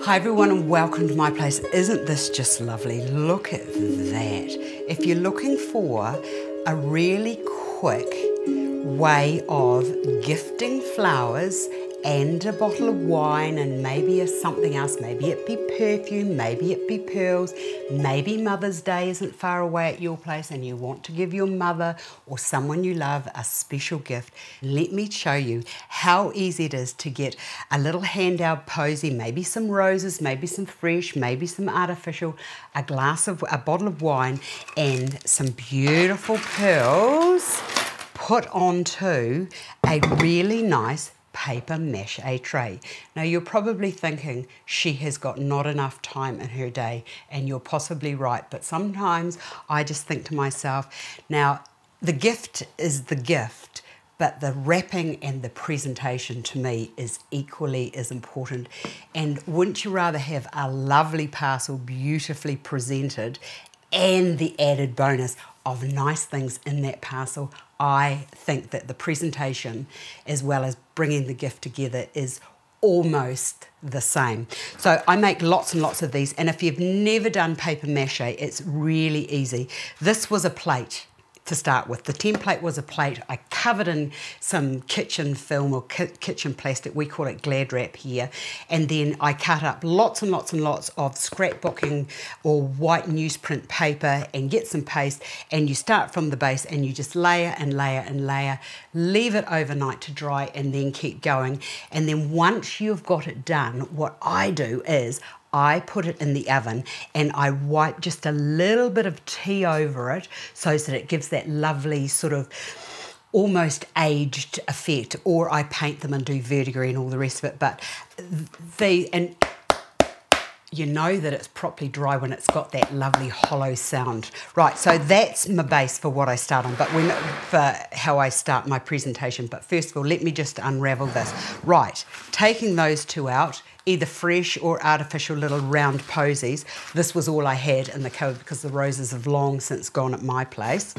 Hi everyone and welcome to my place. Isn't this just lovely? Look at that. If you're looking for a really quick way of gifting flowers and a bottle of wine and maybe something else, maybe it be perfume, maybe it be pearls, maybe Mother's Day isn't far away at your place and you want to give your mother or someone you love a special gift, let me show you how easy it is to get a little handout posy, maybe some roses, maybe some fresh, maybe some artificial, a bottle of wine and some beautiful pearls put onto a really nice paper mache tray. Now you're probably thinking she has got not enough time in her day, and you're possibly right, but sometimes I just think to myself, now the gift is the gift, but the wrapping and the presentation to me is equally as important. And wouldn't you rather have a lovely parcel beautifully presented and the added bonus of nice things in that parcel? I think that the presentation as well as bringing the gift together is almost the same. So I make lots and lots of these, and if you've never done paper mache, it's really easy. This was a plate to start with. The template was a plate. I covered in some kitchen film or kitchen plastic. We call it Glad Wrap here. And then I cut up lots and lots and lots of scrapbooking or white newsprint paper and get some paste, and you start from the base and you just layer and layer and layer, leave it overnight to dry and then keep going. And then once you've got it done, what I do is I put it in the oven and I wipe just a little bit of tea over it so that it gives that lovely sort of almost aged effect, or I paint them and do vertigo and all the rest of it. But you know that it's properly dry when it's got that lovely hollow sound. Right, so that's my base for what I start on, but for how I start my presentation. But first of all, let me just unravel this. Right, taking those two out, either fresh or artificial little round posies. This was all I had in the cupboard because the roses have long since gone at my place.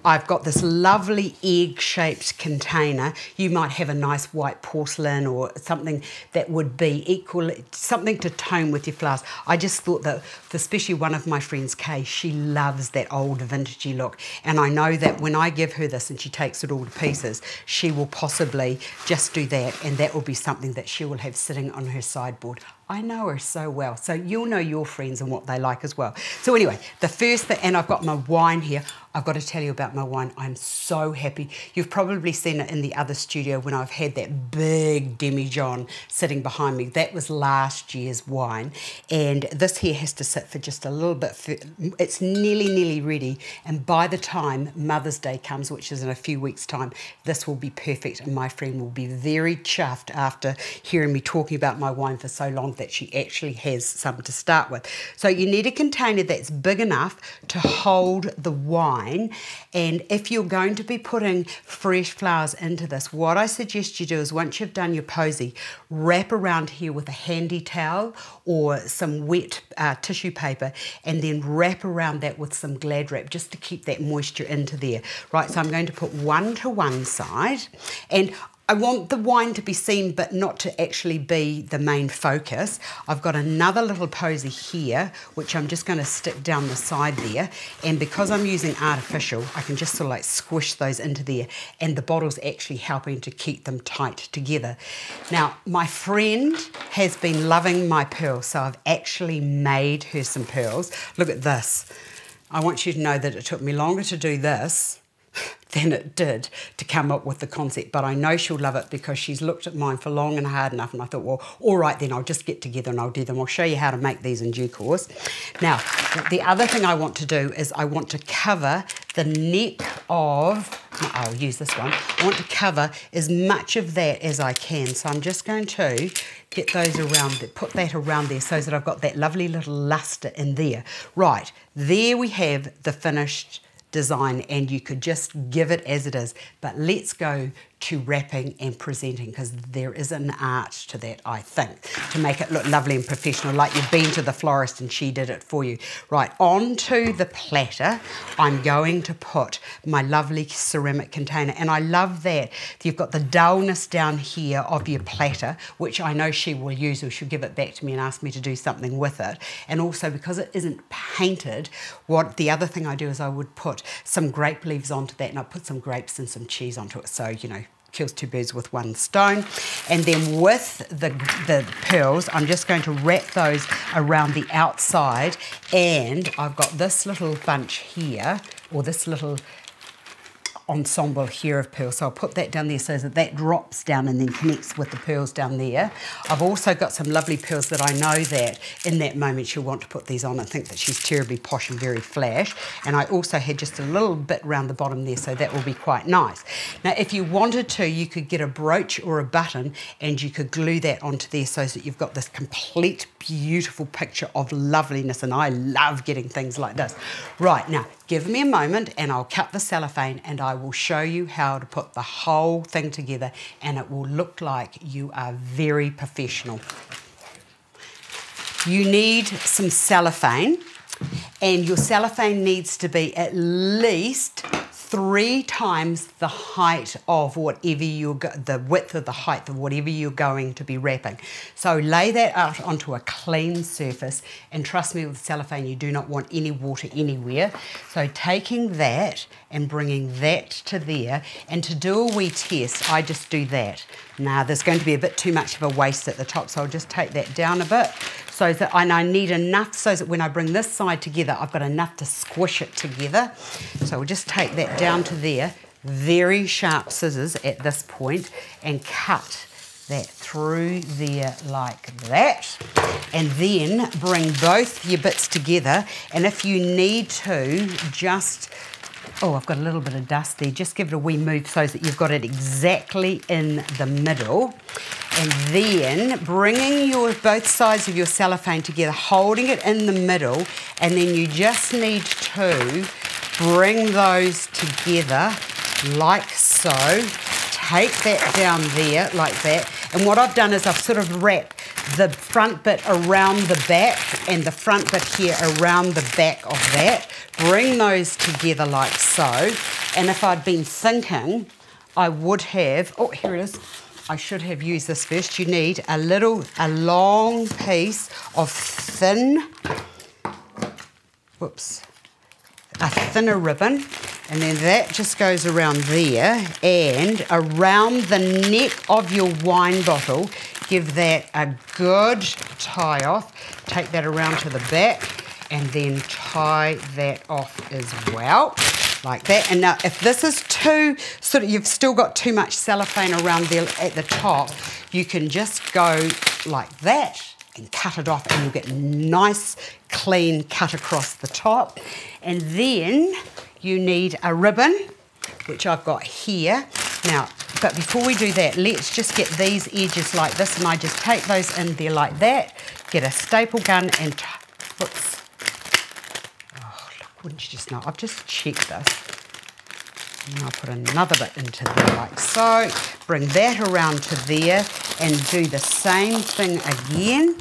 I've got this lovely egg-shaped container. You might have a nice white porcelain or something that would be equal, something to tone with your flowers. I just thought that, especially one of my friends, Kay, she loves that old vintagey look. And I know that when I give her this and she takes it all to pieces, she will possibly just do that, and that will be something that she will have sitting on her sideboard. I know her so well, so you'll know your friends and what they like as well. So anyway, the first thing, and I've got my wine here. I've got to tell you about my wine. I'm so happy. You've probably seen it in the other studio when I've had that big demijohn sitting behind me. That was last year's wine, and this here has to sit for just a little bit. It's nearly ready, and by the time Mother's Day comes, which is in a few weeks' time, this will be perfect, and my friend will be very chuffed after hearing me talking about my wine for so long that she actually has some to start with. So you need a container that's big enough to hold the wine, and if you're going to be putting fresh flowers into this, what I suggest you do is once you've done your posy, wrap around here with a handy towel or some wet tissue paper, and then wrap around that with some Glad Wrap just to keep that moisture into there. Right, so I'm going to put one to one side, and I want the wine to be seen but not to actually be the main focus. I've got another little posy here which I'm just going to stick down the side there, and because I'm using artificial I can just sort of like squish those into there, and the bottle's actually helping to keep them tight together. Now my friend has been loving my pearls, so I've actually made her some pearls. Look at this. I want you to know that it took me longer to do this than it did to come up with the concept, but I know she'll love it because she's looked at mine for long and hard enough, and I thought, well, all right then, I'll just get together and I'll do them. I'll show you how to make these in due course. Now, the other thing I want to do is I want to cover the neck of, I'll use this one, I want to cover as much of that as I can, so I'm just going to get those around, put that around there so that I've got that lovely little luster in there. Right, there we have the finished design, and you could just give it as it is. But let's go to wrapping and presenting, because there is an art to that, I think, to make it look lovely and professional, like you've been to the florist and she did it for you. Right, onto the platter, I'm going to put my lovely ceramic container, and I love that you've got the dullness down here of your platter, which I know she will use, or she'll give it back to me and ask me to do something with it. And also, because it isn't painted, what the other thing I do is I would put some grape leaves onto that, and I put some grapes and some cheese onto it, so you know, kills two birds with one stone. And then with the pearls, I'm just going to wrap those around the outside, and I've got this little bunch here, or this little ensemble here of pearls, so I'll put that down there so that that drops down and then connects with the pearls down there. I've also got some lovely pearls that I know that in that moment she'll want to put these on and think that she's terribly posh and very flash, and I also had just a little bit around the bottom there, so that will be quite nice. Now if you wanted to, you could get a brooch or a button and you could glue that onto there so that you've got this complete beautiful picture of loveliness, and I love getting things like this. Right, now give me a moment and I'll cut the cellophane and I will show you how to put the whole thing together, and it will look like you are very professional. You need some cellophane, and your cellophane needs to be at least 3 times the height of whatever the width of the height of whatever you're going to be wrapping. So lay that out onto a clean surface, and trust me, with cellophane you do not want any water anywhere. So taking that and bringing that to there, and to do a wee test, I just do that. Now there's going to be a bit too much of a waste at the top, so I'll just take that down a bit, so that I need enough so that when I bring this side together, I've got enough to squish it together. So we'll just take that down to there, very sharp scissors at this point, and cut that through there like that. And then bring both your bits together, and if you need to, just, oh, I've got a little bit of dust there, just give it a wee move so that you've got it exactly in the middle. And then bringing both sides of your cellophane together, holding it in the middle, and then you just need to bring those together like so. Take that down there like that. And what I've done is I've sort of wrapped the front bit around the back and the front bit here around the back of that. Bring those together like so. And if I'd been thinking, I would have, oh, here it is. I should have used this first. You need a long piece of thin, a thinner ribbon, and then that just goes around there, and around the neck of your wine bottle, give that a good tie off. Take that around to the back, and then tie that off as well. Like that. And now if this is too, you've still got too much cellophane around there at the top, you can just go like that and cut it off, and you'll get nice, clean cut across the top. And then you need a ribbon, which I've got here. Now, but before we do that, let's just get these edges like this, and I just take those in there like that, get a staple gun and, wouldn't you just know? I've just checked this. And I'll put another bit into there like so. Bring that around to there and do the same thing again.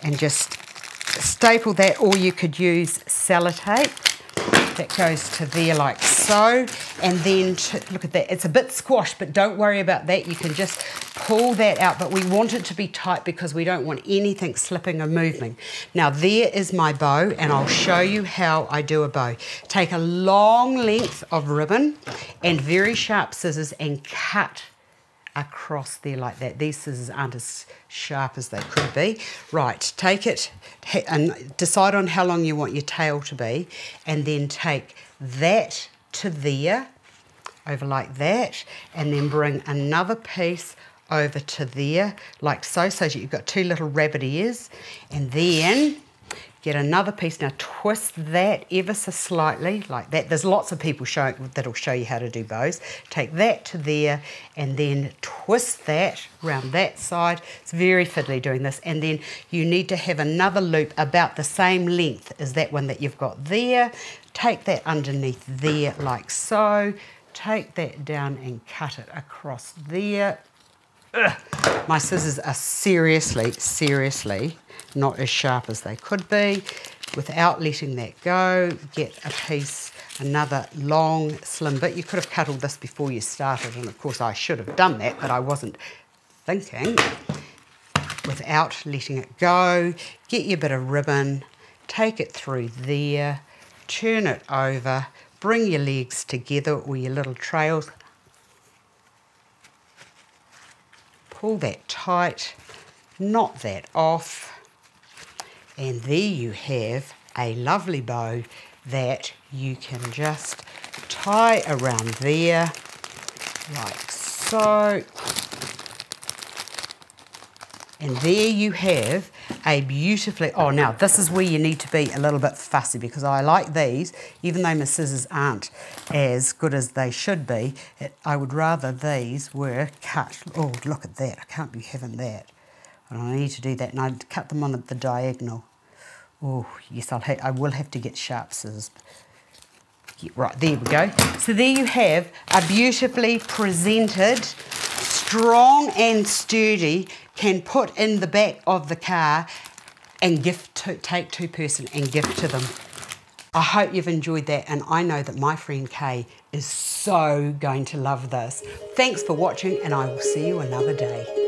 And just staple that, or you could use sellotape. That goes to there like so. And then, look at that. It's a bit squashed, but don't worry about that. You can just pull that out, but we want it to be tight because we don't want anything slipping or moving. Now there is my bow, and I'll show you how I do a bow. Take a long length of ribbon and very sharp scissors and cut across there like that. These scissors aren't as sharp as they could be. Right, take it and decide on how long you want your tail to be, and then take that to there, over like that, and then bring another piece over to there, like so, so that you've got 2 little rabbit ears, and then get another piece. Now twist that ever so slightly, like that. There's lots of people that'll show you how to do bows. Take that to there, and then twist that around that side. It's very fiddly doing this. And then you need to have another loop about the same length as that one that you've got there. Take that underneath there, like so. take that down and cut it across there. Ugh. My scissors are seriously not as sharp as they could be. Without letting that go, get a piece, another long, slim bit. You could have cut all this before you started, and of course I should have done that, but I wasn't thinking. Without letting it go, get your bit of ribbon, take it through there, turn it over, bring your legs together or your little trails, pull that tight, knot that off, and there you have a lovely bow that you can just tie around there like so. And there you have a beautifully, oh now this is where you need to be a little bit fussy, because I like these, even though my scissors aren't as good as they should be, I would rather these were cut. Oh, look at that, I can't be having that. I need to do that, and I'd cut them on at the diagonal. Oh, yes, I will have to get sharp scissors. Yeah, right, there we go. So there you have a beautifully presented, strong and sturdy, can put in the back of the car and take two-person and gift to them. I hope you've enjoyed that, and I know that my friend Kay is so going to love this. Thanks for watching, and I will see you another day.